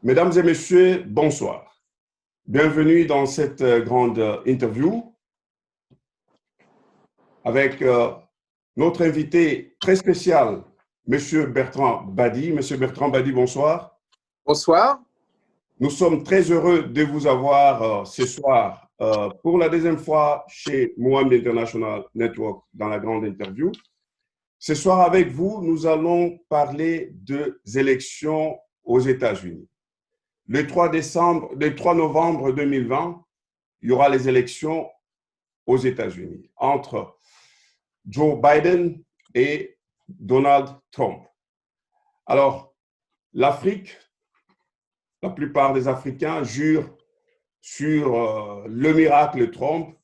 Mesdames et messieurs, bonsoir. Bienvenue dans cette grande interview avec notre invité très spécial, Monsieur Bertrand Badi. Monsieur Bertrand Badi, bonsoir. Bonsoir. Nous sommes très heureux de vous avoir ce soir pour la deuxième fois chez Mohammed International Network dans la grande interview. Ce soir avec vous, nous allons parler des élections aux États-Unis. Le 3 novembre 2020, il y aura les élections aux États-Unis entre Joe Biden et Donald Trump. Alors, l'Afrique, la plupart des Africains jurent sur le miracle Trump.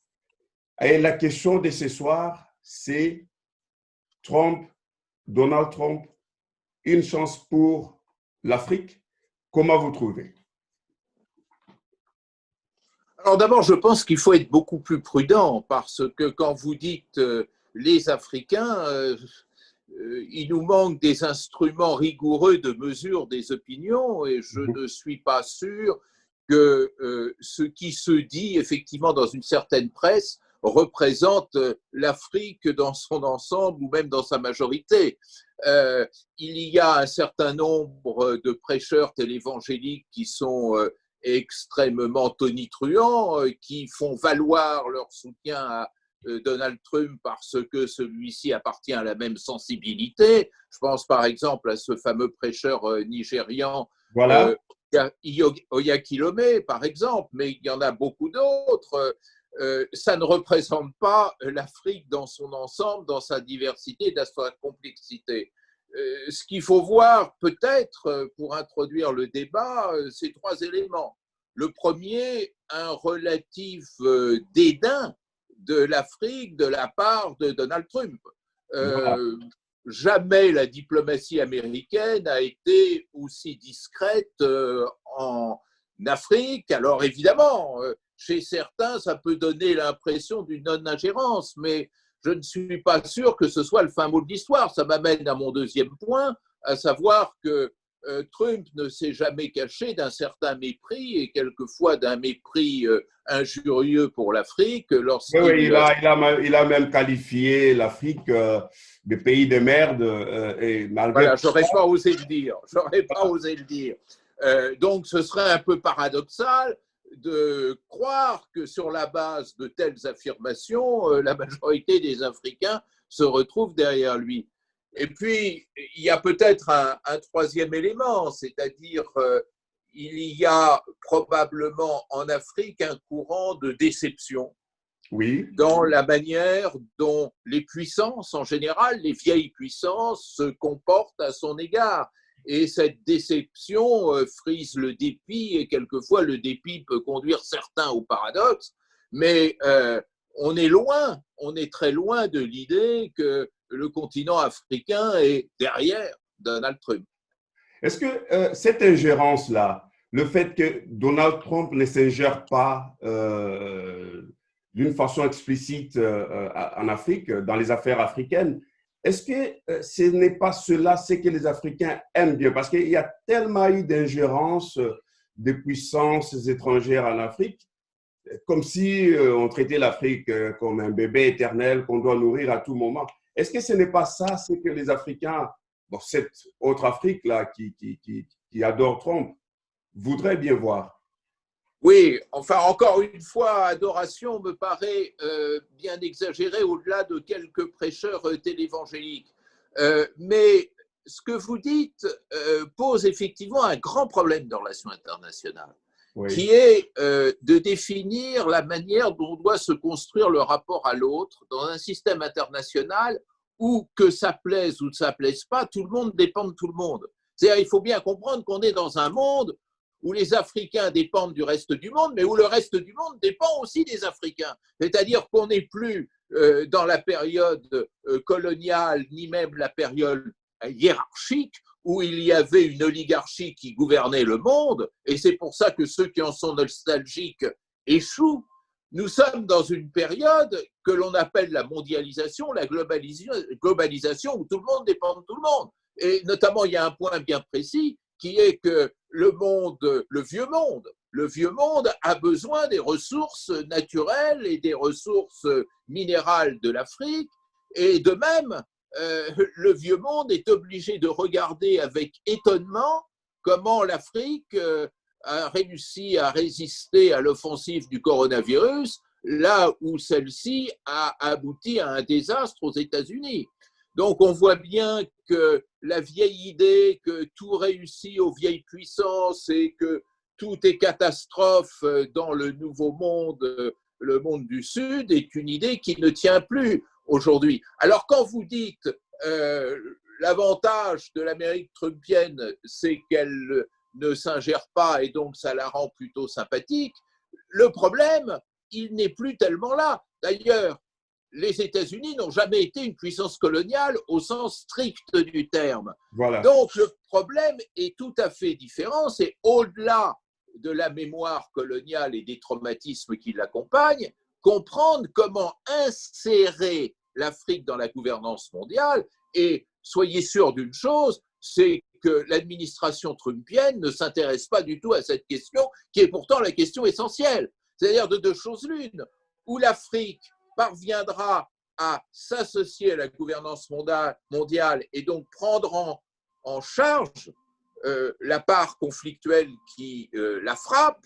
Et la question de ce soir, c'est Donald Trump, une chance pour l'Afrique. Comment vous trouvez? Alors d'abord, je pense qu'il faut être beaucoup plus prudent parce que quand vous dites les Africains, il nous manque des instruments rigoureux de mesure des opinions et je ne suis pas sûr que ce qui se dit effectivement dans une certaine presse représente l'Afrique dans son ensemble ou même dans sa majorité. Il y a un certain nombre de prêcheurs télévangéliques qui sont extrêmement tonitruants, qui font valoir leur soutien à Donald Trump parce que celui-ci appartient à la même sensibilité. Je pense par exemple à ce fameux prêcheur nigérian, voilà. Oyakilome, par exemple, mais il y en a beaucoup d'autres. Ça ne représente pas l'Afrique dans son ensemble, dans sa diversité, dans sa complexité. Ce qu'il faut voir, peut-être, pour introduire le débat, c'est trois éléments. Le premier, un relatif dédain de l'Afrique de la part de Donald Trump. Voilà. Jamais la diplomatie américaine a été aussi discrète en Afrique. Alors évidemment, chez certains, ça peut donner l'impression d'une non-ingérence, mais je ne suis pas sûr que ce soit le fin mot de l'histoire. Ça m'amène à mon deuxième point, à savoir que Trump ne s'est jamais caché d'un certain mépris et quelquefois d'un mépris injurieux pour l'Afrique. Oui, il a même qualifié l'Afrique de pays de merde. Et malgré voilà, j'aurais pas osé le dire. J'aurais pas osé le dire. Donc, ce serait un peu paradoxal de croire que sur la base de telles affirmations, la majorité des Africains se retrouvent derrière lui. Et puis, il y a peut-être un troisième élément, c'est-à-dire il y a probablement en Afrique un courant de déception dans la manière dont les puissances, en général, les vieilles puissances, se comportent à son égard. Et cette déception frise le dépit, et quelquefois le dépit peut conduire certains au paradoxe, mais on est très loin de l'idée que le continent africain est derrière Donald Trump. Est-ce que cette ingérence-là, le fait que Donald Trump ne s'ingère pas d'une façon explicite en Afrique, dans les affaires africaines, est-ce que ce n'est pas cela, ce que les Africains aiment bien? Parce qu'il y a tellement eu d'ingérence de puissances étrangères en Afrique, comme si on traitait l'Afrique comme un bébé éternel qu'on doit nourrir à tout moment. Est-ce que ce n'est pas ça, ce que les Africains, bon, cette autre Afrique-là qui adore Trump, voudraient bien voir? Oui, enfin, encore une fois, adoration me paraît bien exagérée au-delà de quelques prêcheurs télévangéliques. Mais ce que vous dites pose effectivement un grand problème de relations internationales, qui est de définir la manière dont doit se construire le rapport à l'autre dans un système international où, que ça plaise ou que ça ne plaise pas, tout le monde dépend de tout le monde. C'est-à-dire, il faut bien comprendre qu'on est dans un monde où les Africains dépendent du reste du monde, mais où le reste du monde dépend aussi des Africains. C'est-à-dire qu'on n'est plus dans la période coloniale, ni même la période hiérarchique, où il y avait une oligarchie qui gouvernait le monde, et c'est pour ça que ceux qui en sont nostalgiques échouent. Nous sommes dans une période que l'on appelle la mondialisation, la globalisation, où tout le monde dépend de tout le monde. Et notamment, il y a un point bien précis, qui est que le vieux monde a besoin des ressources naturelles et des ressources minérales de l'Afrique. Et de même, le vieux monde est obligé de regarder avec étonnement comment l'Afrique a réussi à résister à l'offensive du coronavirus, là où celle-ci a abouti à un désastre aux États-Unis. Donc on voit bien que la vieille idée que tout réussit aux vieilles puissances et que tout est catastrophe dans le nouveau monde, le monde du Sud, est une idée qui ne tient plus aujourd'hui. Alors quand vous dites l'avantage de l'Amérique trumpienne, c'est qu'elle ne s'ingère pas et donc ça la rend plutôt sympathique, le problème, il n'est plus tellement là. D'ailleurs, les États-Unis n'ont jamais été une puissance coloniale au sens strict du terme. Voilà. Donc le problème est tout à fait différent, c'est au-delà de la mémoire coloniale et des traumatismes qui l'accompagnent, comprendre comment insérer l'Afrique dans la gouvernance mondiale. Et soyez sûr d'une chose, c'est que l'administration trumpienne ne s'intéresse pas du tout à cette question, qui est pourtant la question essentielle. C'est-à-dire de deux choses l'une, où l'Afrique parviendra à s'associer à la gouvernance mondiale et donc prendre en charge la part conflictuelle qui la frappe,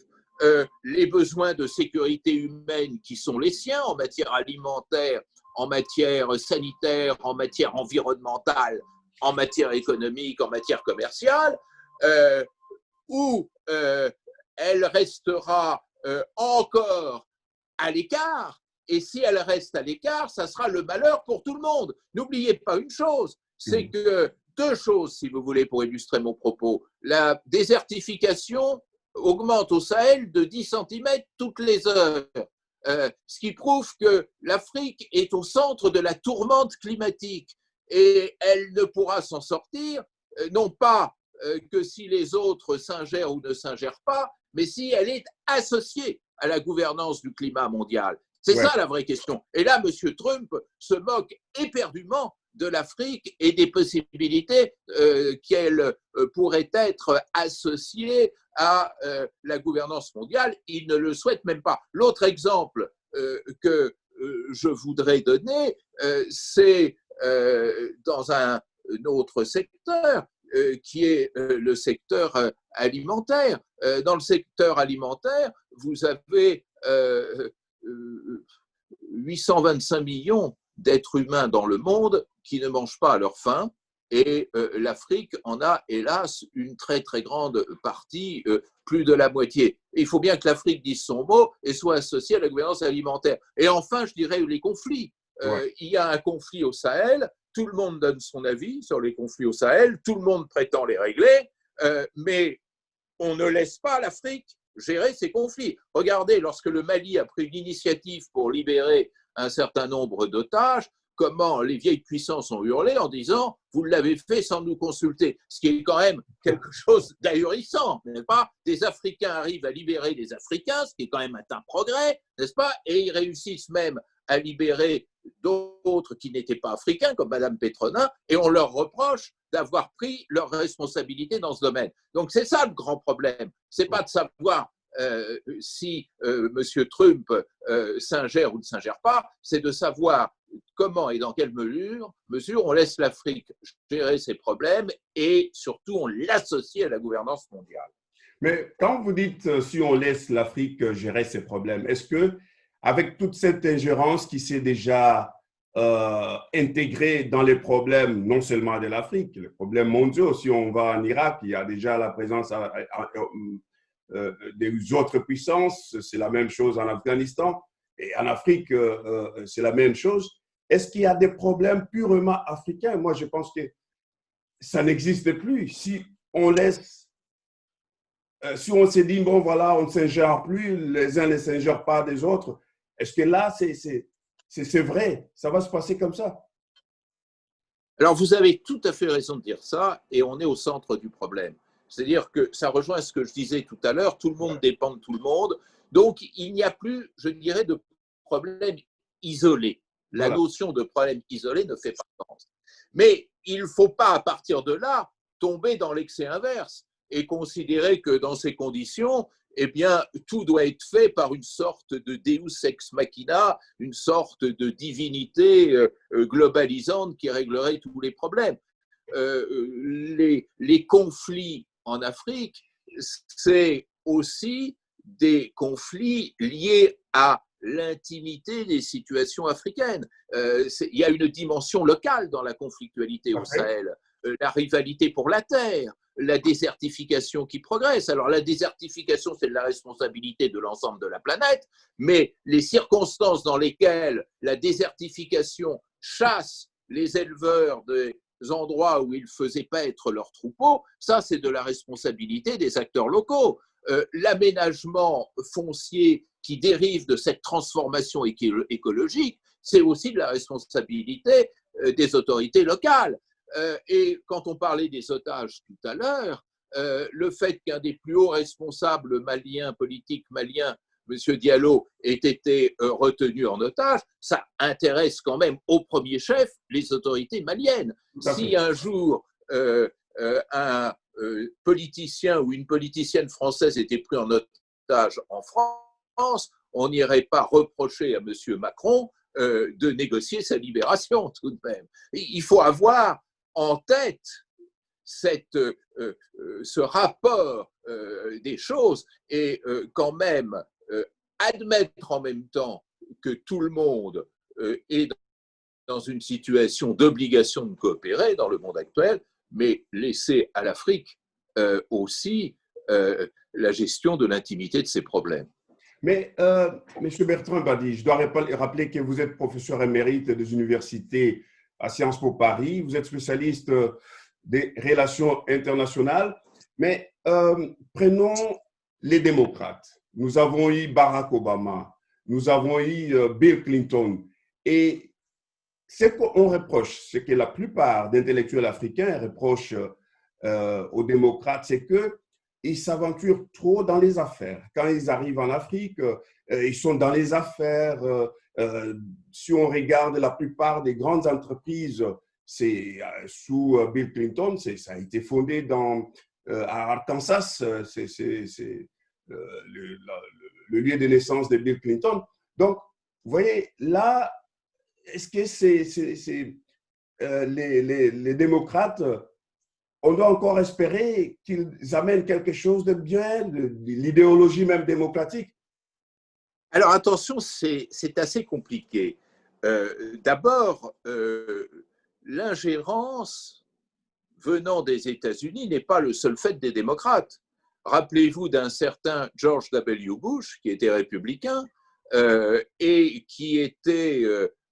les besoins de sécurité humaine qui sont les siens en matière alimentaire, en matière sanitaire, en matière environnementale, en matière économique, en matière commerciale, où elle restera encore à l'écart. Et si elle reste à l'écart, ça sera le malheur pour tout le monde. N'oubliez pas une chose, c'est que deux choses, si vous voulez, pour illustrer mon propos. La désertification augmente au Sahel de 10 cm toutes les heures, ce qui prouve que l'Afrique est au centre de la tourmente climatique et elle ne pourra s'en sortir, non pas que si les autres s'ingèrent ou ne s'ingèrent pas, mais si elle est associée à la gouvernance du climat mondial. C'est ça la vraie question. Et là, M. Trump se moque éperdument de l'Afrique et des possibilités qu'elle pourrait être associée à la gouvernance mondiale. Il ne le souhaite même pas. L'autre exemple que je voudrais donner, c'est dans un autre secteur, qui est le secteur alimentaire. Dans le secteur alimentaire, vous avez 825 millions d'êtres humains dans le monde qui ne mangent pas à leur faim, et l'Afrique en a, hélas, une très très grande partie, plus de la moitié. Et il faut bien que l'Afrique dise son mot et soit associée à la gouvernance alimentaire. Et enfin, je dirais les conflits. Il y a un conflit au Sahel, tout le monde donne son avis sur les conflits au Sahel, tout le monde prétend les régler, mais on ne laisse pas l'Afrique gérer ces conflits. Regardez, lorsque le Mali a pris une initiative pour libérer un certain nombre d'otages, comment les vieilles puissances ont hurlé en disant « vous l'avez fait sans nous consulter », ce qui est quand même quelque chose d'ahurissant, n'est-ce pas? Des Africains arrivent à libérer des Africains, ce qui est quand même un progrès, n'est-ce pas? Et ils réussissent même à libérer d'autres qui n'étaient pas africains, comme Madame Petronin, et on leur reproche d'avoir pris leurs responsabilités dans ce domaine. Donc c'est ça le grand problème. C'est pas de savoir si M. Trump s'ingère ou ne s'ingère pas, c'est de savoir comment et dans quelle mesure on laisse l'Afrique gérer ses problèmes et surtout on l'associe à la gouvernance mondiale. Mais quand vous dites si on laisse l'Afrique gérer ses problèmes, est-ce que avec toute cette ingérence qui s'est déjà intégrée dans les problèmes non seulement de l'Afrique, les problèmes mondiaux, si on va en Irak, il y a déjà la présence des autres puissances, c'est la même chose en Afghanistan, et en Afrique, c'est la même chose. Est-ce qu'il y a des problèmes purement africains? Moi, je pense que ça n'existe plus. Si on laisse, si on s'est dit, bon, voilà, on ne s'ingère plus, les uns ne s'ingèrent pas des autres, est-ce que là, c'est vrai? Ça va se passer comme ça? Alors, vous avez tout à fait raison de dire ça, et on est au centre du problème. C'est-à-dire que ça rejoint ce que je disais tout à l'heure, tout le monde dépend de tout le monde, donc il n'y a plus, je dirais, de problème isolé. La notion de problème isolé ne fait pas sens. Mais il ne faut pas, à partir de là, tomber dans l'excès inverse. et considérer que dans ces conditions, eh bien, tout doit être fait par une sorte de deus ex machina, une sorte de divinité globalisante qui réglerait tous les problèmes. Les conflits en Afrique, c'est aussi des conflits liés à l'intimité des situations africaines. Il y a une dimension locale dans la conflictualité au Sahel, la rivalité pour la terre, la désertification qui progresse. Alors la désertification, c'est de la responsabilité de l'ensemble de la planète, mais les circonstances dans lesquelles la désertification chasse les éleveurs des endroits où ils faisaient paître leurs troupeaux, ça c'est de la responsabilité des acteurs locaux. L'aménagement foncier qui dérive de cette transformation écologique, c'est aussi de la responsabilité des autorités locales. Et quand on parlait des otages tout à l'heure, le fait qu'un des plus hauts responsables maliens, politiques maliens, M. Diallo, ait été retenu en otage, ça intéresse quand même au premier chef les autorités maliennes. Si un jour un politicien ou une politicienne française était pris en otage en France, on n'irait pas reprocher à M. Macron de négocier sa libération tout de même. Il faut avoir en tête ce rapport des choses et quand même admettre en même temps que tout le monde est dans une situation d'obligation de coopérer dans le monde actuel, mais laisser à l'Afrique aussi la gestion de l'intimité de ses problèmes. Mais, M. Bertrand Badi, je dois rappeler que vous êtes professeur émérite des universités à Sciences Po Paris, vous êtes spécialiste des relations internationales, mais prenons les démocrates. Nous avons eu Barack Obama, nous avons eu Bill Clinton, et ce qu'on reproche, c'est que la plupart d'intellectuels africains reprochent aux démocrates, c'est qu'ils s'aventurent trop dans les affaires. Quand ils arrivent en Afrique, ils sont dans les affaires. Si on regarde la plupart des grandes entreprises, c'est sous Bill Clinton, ça a été fondé à Arkansas, c'est le lieu de naissance de Bill Clinton. Donc, vous voyez, là, est-ce que les démocrates, on doit encore espérer qu'ils amènent quelque chose de bien, de l'idéologie même démocratique? Alors attention, c'est assez compliqué. D'abord, l'ingérence venant des États-Unis n'est pas le seul fait des démocrates. Rappelez-vous d'un certain George W. Bush, qui était républicain et qui était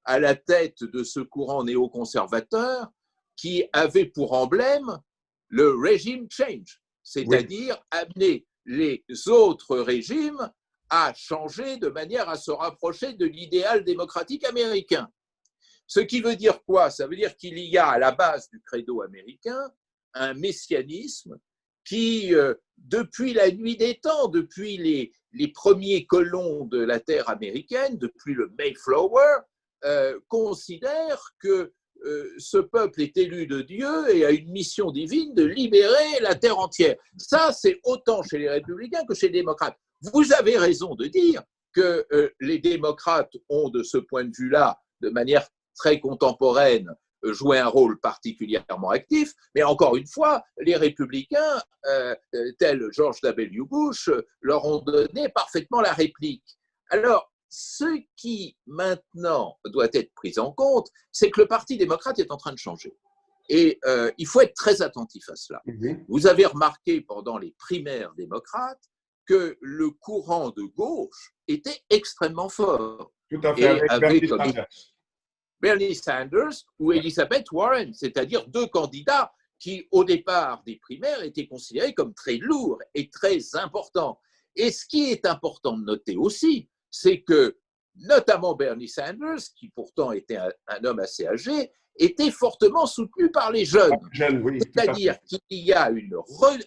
à la tête de ce courant néoconservateur qui avait pour emblème le regime change, c'est-à-dire amener les autres régimes à changer de manière à se rapprocher de l'idéal démocratique américain. Ce qui veut dire quoi? Ça veut dire qu'il y a à la base du credo américain un messianisme qui, depuis la nuit des temps, depuis les premiers colons de la terre américaine, depuis le Mayflower, considère que ce peuple est élu de Dieu et a une mission divine de libérer la terre entière. Ça, c'est autant chez les républicains que chez les démocrates. Vous avez raison de dire que les démocrates ont, de ce point de vue-là, de manière très contemporaine, joué un rôle particulièrement actif, mais encore une fois, les républicains, tels George W. Bush, leur ont donné parfaitement la réplique. Alors, ce qui maintenant doit être pris en compte, c'est que le Parti démocrate est en train de changer. Et il faut être très attentif à cela. Vous avez remarqué pendant les primaires démocrates que le courant de gauche était extrêmement fort. Tout à fait, avec Bernie Sanders ou Elizabeth Warren, c'est-à-dire deux candidats qui, au départ des primaires, étaient considérés comme très lourds et très importants. Et ce qui est important de noter aussi, c'est que, notamment Bernie Sanders, qui pourtant était un homme assez âgé, était fortement soutenu par les jeunes. Oui, c'est-à-dire qu'il y a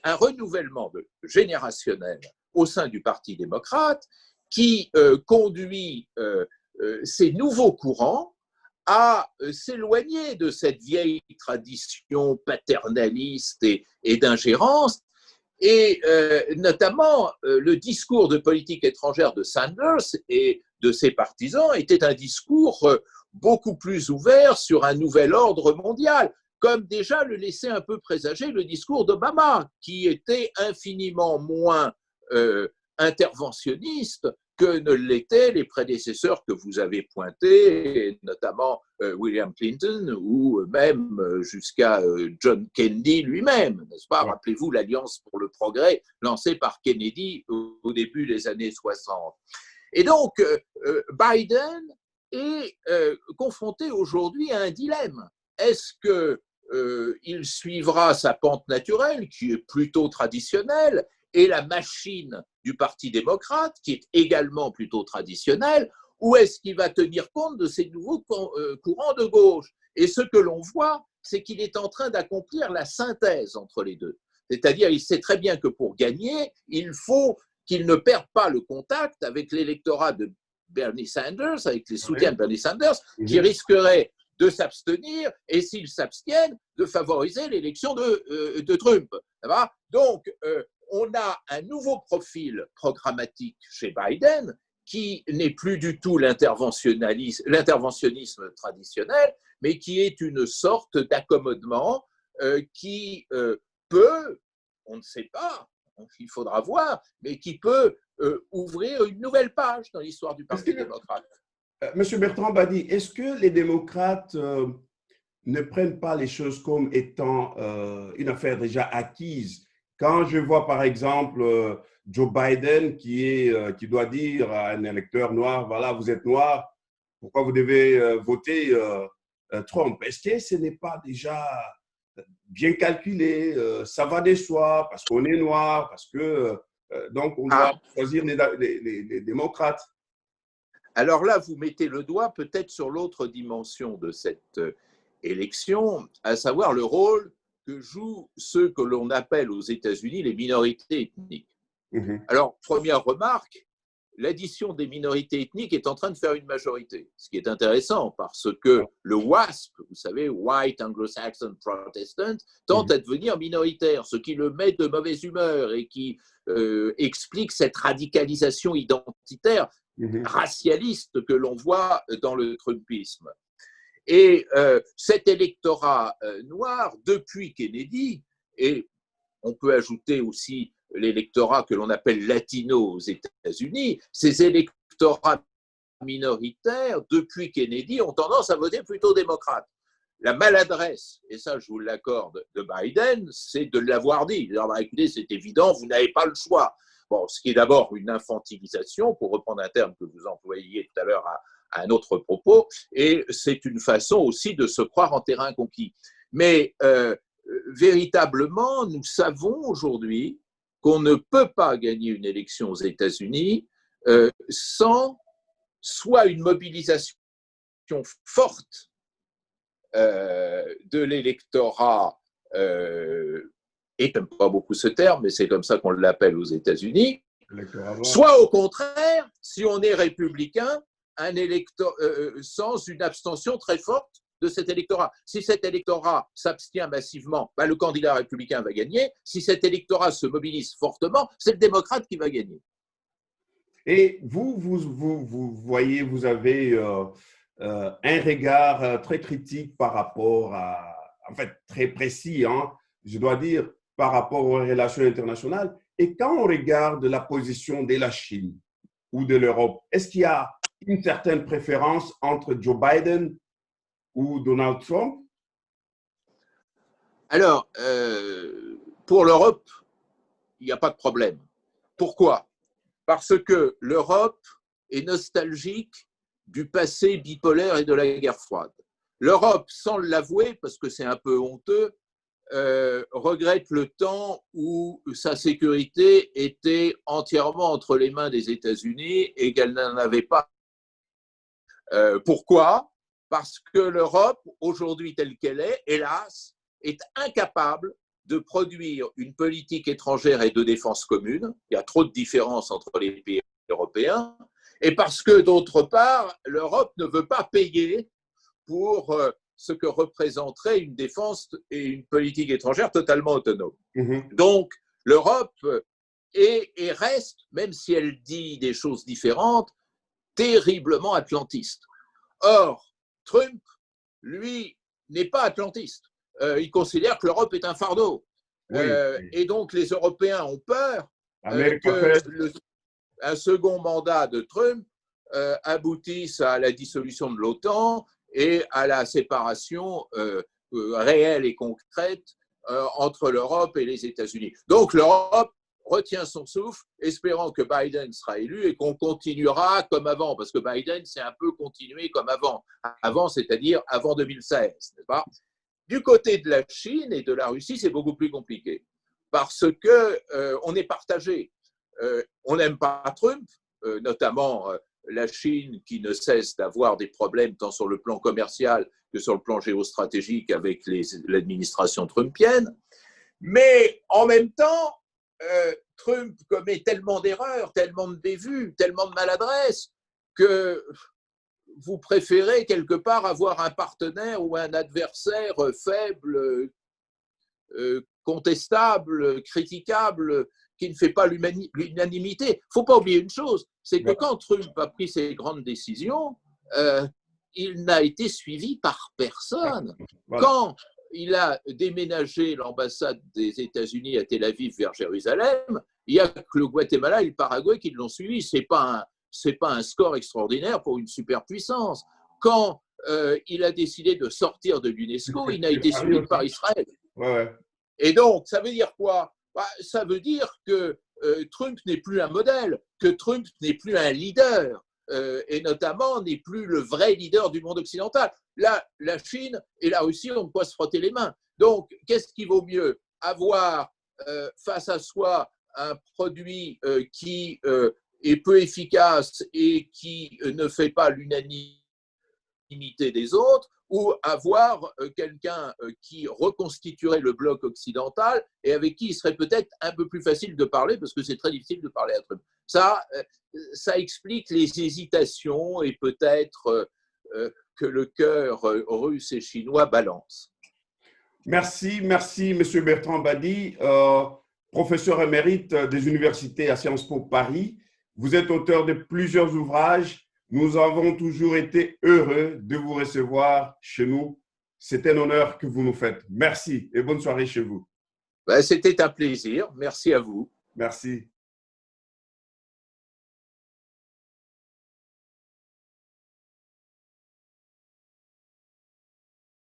un renouvellement générationnel au sein du Parti démocrate qui conduit ces nouveaux courants à s'éloigner de cette vieille tradition paternaliste et d'ingérence Et notamment, le discours de politique étrangère de Sanders et de ses partisans était un discours beaucoup plus ouvert sur un nouvel ordre mondial, comme déjà le laissait un peu présager le discours d'Obama, qui était infiniment moins interventionniste que ne l'étaient les prédécesseurs que vous avez pointés, notamment William Clinton ou même jusqu'à John Kennedy lui-même, n'est-ce pas? Ouais. Rappelez-vous l'Alliance pour le progrès lancée par Kennedy au début des années 60. Et donc, Biden est confronté aujourd'hui à un dilemme. Est-ce qu'il suivra sa pente naturelle, qui est plutôt traditionnelle, et la machine du Parti démocrate, qui est également plutôt traditionnelle, ou est-ce qu'il va tenir compte de ces nouveaux courants de gauche? Et ce que l'on voit, c'est qu'il est en train d'accomplir la synthèse entre les deux. C'est-à-dire, il sait très bien que pour gagner, il faut qu'il ne perde pas le contact avec l'électorat de Bernie Sanders, avec les soutiens de Bernie Sanders, qui risqueraient de s'abstenir, et s'ils s'abstiennent, de favoriser l'élection de Trump. Donc, on a un nouveau profil programmatique chez Biden qui n'est plus du tout l'interventionnisme traditionnel, mais qui est une sorte d'accommodement qui peut, on ne sait pas, il faudra voir, mais qui peut ouvrir une nouvelle page dans l'histoire du Parti démocrate. Monsieur Bertrand Badi, est-ce que les démocrates ne prennent pas les choses comme étant une affaire déjà acquise? Quand je vois par exemple Joe Biden qui doit dire à un électeur noir, voilà, vous êtes noir, pourquoi vous devez voter Trump? Est-ce que ce n'est pas déjà bien calculé, ça va de soi, parce qu'on est noir, parce que donc on doit choisir les démocrates? Alors là, vous mettez le doigt peut-être sur l'autre dimension de cette élection, à savoir le rôle que jouent ceux que l'on appelle aux États-Unis les minorités ethniques. Alors, première remarque, l'addition des minorités ethniques est en train de faire une majorité, ce qui est intéressant parce que le WASP, vous savez, White Anglo-Saxon Protestant, tente à devenir minoritaire, ce qui le met de mauvaise humeur et qui explique cette radicalisation identitaire racialiste que l'on voit dans le trumpisme. Et cet électorat noir, depuis Kennedy, et on peut ajouter aussi l'électorat que l'on appelle latino aux États-Unis, ces électorats minoritaires, depuis Kennedy, ont tendance à voter plutôt démocrate. La maladresse, et ça je vous l'accorde, de Biden, c'est de l'avoir dit. Alors, écoutez, c'est évident, vous n'avez pas le choix. Bon, ce qui est d'abord une infantilisation, pour reprendre un terme que vous employiez tout à l'heure à un autre propos, et c'est une façon aussi de se croire en terrain conquis. Mais véritablement, nous savons aujourd'hui qu'on ne peut pas gagner une élection aux États-Unis sans soit une mobilisation forte de l'électorat, et j'aime pas beaucoup ce terme, mais c'est comme ça qu'on l'appelle aux États-Unis, soit au contraire, si on est républicain, un sans une abstention très forte de cet électorat. Si cet électorat s'abstient massivement, ben le candidat républicain va gagner. Si cet électorat se mobilise fortement, c'est le démocrate qui va gagner. Et vous voyez, vous avez un regard très critique par rapport à, en fait, très précis, hein, je dois dire, par rapport aux relations internationales. Et quand on regarde la position de la Chine ou de l'Europe, est-ce qu'il y a une certaine préférence entre Joe Biden ou Donald Trump? Alors, pour l'Europe, il n'y a pas de problème. Pourquoi? Parce que l'Europe est nostalgique du passé bipolaire et de la guerre froide. L'Europe, sans l'avouer, parce que c'est un peu honteux, regrette le temps où sa sécurité était entièrement entre les mains des États-Unis et qu'elle n'en avait pas. Pourquoi? Parce que l'Europe, aujourd'hui telle qu'elle est, hélas, est incapable de produire une politique étrangère et de défense commune. Il y a trop de différences entre les pays européens. Et parce que, d'autre part, l'Europe ne veut pas payer pour ce que représenterait une défense et une politique étrangère totalement autonome. Donc, L'Europe est et reste, même si elle dit des choses différentes, terriblement atlantiste. Or, Trump, lui, n'est pas atlantiste. Il considère que l'Europe est un fardeau. Oui. Et donc, les Européens ont peur que un second mandat de Trump aboutisse à la dissolution de l'OTAN et à la séparation réelle et concrète entre l'Europe et les États-Unis. Donc, l'Europe retient son souffle, espérant que Biden sera élu et qu'on continuera comme avant, parce que Biden, c'est un peu continué comme avant, c'est-à-dire avant 2016, n'est-ce pas? Du côté de la Chine et de la Russie, c'est beaucoup plus compliqué, parce qu'on est partagé. On n'aime pas Trump, notamment la Chine qui ne cesse d'avoir des problèmes tant sur le plan commercial que sur le plan géostratégique avec l'administration trumpienne. Mais en même temps, Trump commet tellement d'erreurs, tellement de bévues, tellement de maladresses que vous préférez quelque part avoir un partenaire ou un adversaire faible, contestable, critiquable, qui ne fait pas l'unanimité. Il ne faut pas oublier une chose, c'est que quand Trump a pris ses grandes décisions, il n'a été suivi par personne. Voilà. Quand il a déménagé l'ambassade des États-Unis à Tel Aviv vers Jérusalem, il n'y a que le Guatemala et le Paraguay qui l'ont suivi. Ce n'est pas un score extraordinaire pour une superpuissance. Quand il a décidé de sortir de l'UNESCO, il n'a été suivi par Israël. Ouais. Et donc, ça veut dire quoi? Ça veut dire que Trump n'est plus un modèle, que Trump n'est plus un leader, et notamment n'est plus le vrai leader du monde occidental. Là, la Chine et la Russie, on ne peut pas se frotter les mains. Donc, qu'est-ce qui vaut mieux? Avoir face à soi un produit qui est peu efficace et qui ne fait pas l'unanimité des autres, ou avoir quelqu'un qui reconstituerait le bloc occidental et avec qui il serait peut-être un peu plus facile de parler, parce que c'est très difficile de parler à Trump. Ça explique les hésitations et peut-être que le cœur russe et chinois balance. Merci, M. Bertrand Badi, professeur émérite des universités à Sciences Po Paris. Vous êtes auteur de plusieurs ouvrages. Nous avons toujours été heureux de vous recevoir chez nous. C'est un honneur que vous nous faites. Merci et bonne soirée chez vous. C'était un plaisir. Merci à vous. Merci.